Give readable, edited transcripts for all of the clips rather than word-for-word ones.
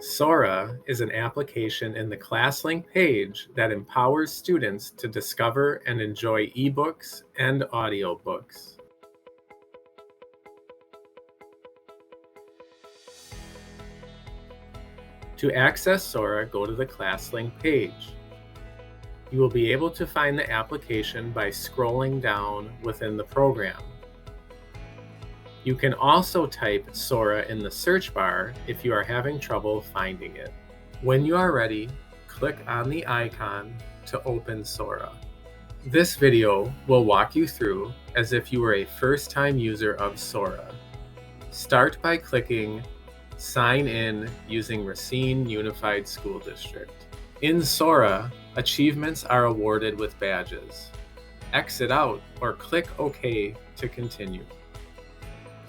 Sora is an application in the ClassLink page that empowers students to discover and enjoy ebooks and audiobooks. To access Sora, go to the ClassLink page. You will be able to find the application by scrolling down within the program. You can also type Sora in the search bar if you are having trouble finding it. When you are ready, click on the icon to open Sora. This video will walk you through as if you were a first-time user of Sora. Start by clicking Sign in using Racine Unified School District. In Sora, achievements are awarded with badges. Exit out or click OK to continue.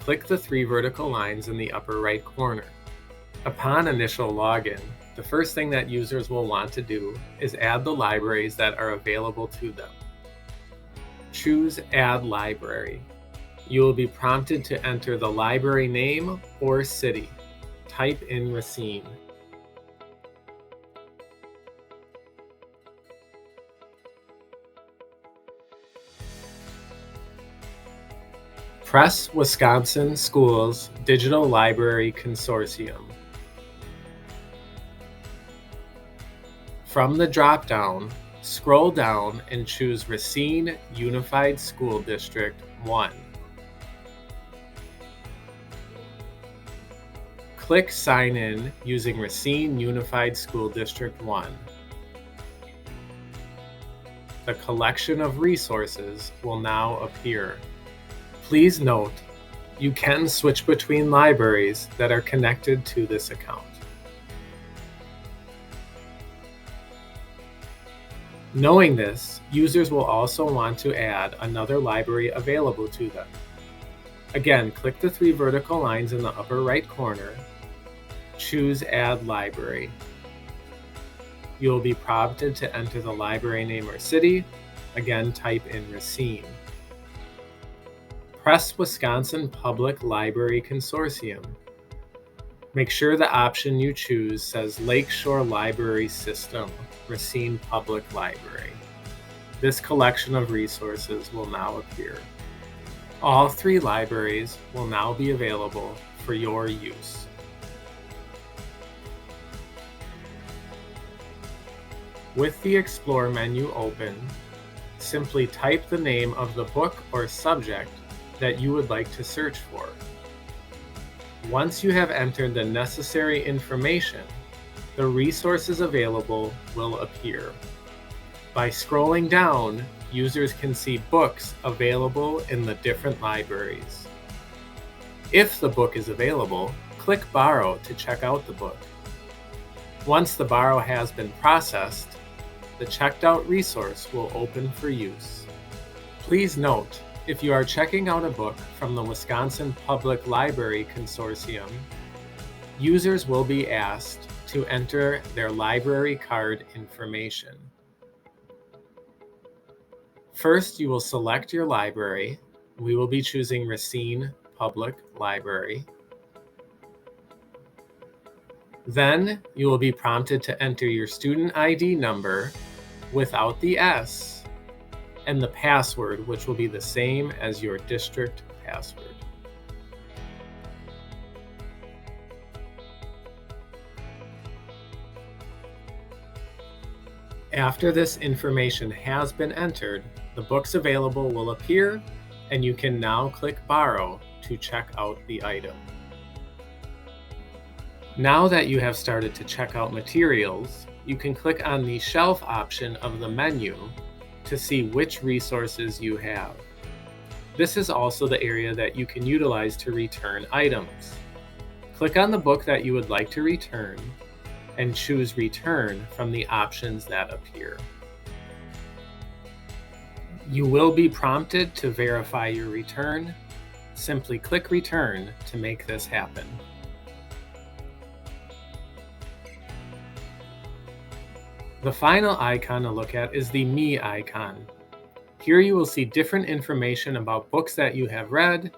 Click the 3 vertical lines in the upper right corner. Upon initial login, the first thing that users will want to do is add the libraries that are available to them. Choose Add Library. You will be prompted to enter the library name or city. Type in Racine. Press Wisconsin Schools Digital Library Consortium. From the drop-down, scroll down and choose Racine Unified School District 1. Click Sign in using Racine Unified School District 1. The collection of resources will now appear. Please note, you can switch between libraries that are connected to this account. Knowing this, users will also want to add another library available to them. Again, click the 3 vertical lines in the upper right corner. Choose Add Library. You will be prompted to enter the library name or city. Again, type in Racine. Press Wisconsin Public Library Consortium. Make sure the option you choose says Lakeshore Library System, Racine Public Library. This collection of resources will now appear. All 3 libraries will now be available for your use. With the Explore menu open, simply type the name of the book or subject that you would like to search for. Once you have entered the necessary information, the resources available will appear. By scrolling down, users can see books available in the different libraries. If the book is available, click Borrow to check out the book. Once the borrow has been processed, the checked out resource will open for use. Please note, if you are checking out a book from the Wisconsin Public Library Consortium, users will be asked to enter their library card information. First, you will select your library. We will be choosing Racine Public Library. Then, you will be prompted to enter your student ID number without the S, and the password, which will be the same as your district password. After this information has been entered, the books available will appear, and you can now click Borrow to check out the item. Now that you have started to check out materials, you can click on the Shelf option of the menu to see which resources you have. This is also the area that you can utilize to return items. Click on the book that you would like to return and choose Return from the options that appear. You will be prompted to verify your return. Simply click Return to make this happen. The final icon to look at is the Me icon. Here you will see different information about books that you have read,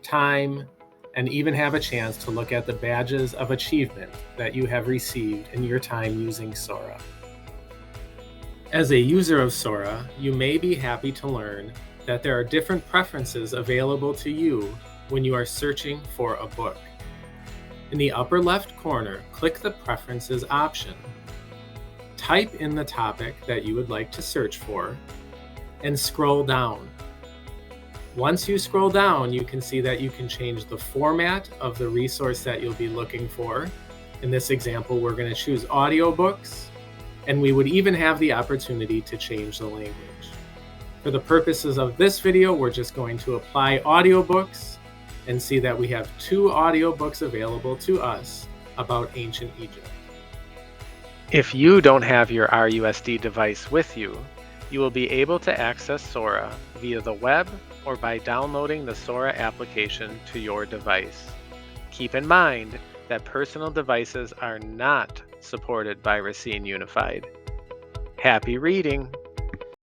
time, and even have a chance to look at the badges of achievement that you have received in your time using Sora. As a user of Sora, you may be happy to learn that there are different preferences available to you when you are searching for a book. In the upper left corner, click the Preferences option. Type in the topic that you would like to search for, and scroll down. Once you scroll down, you can see that you can change the format of the resource that you'll be looking for. In this example, we're going to choose audiobooks, and we would even have the opportunity to change the language. For the purposes of this video, we're just going to apply audiobooks and see that we have 2 audiobooks available to us about ancient Egypt. If you don't have your RUSD device with you, you will be able to access Sora via the web or by downloading the Sora application to your device. Keep in mind that personal devices are not supported by Racine Unified. Happy reading!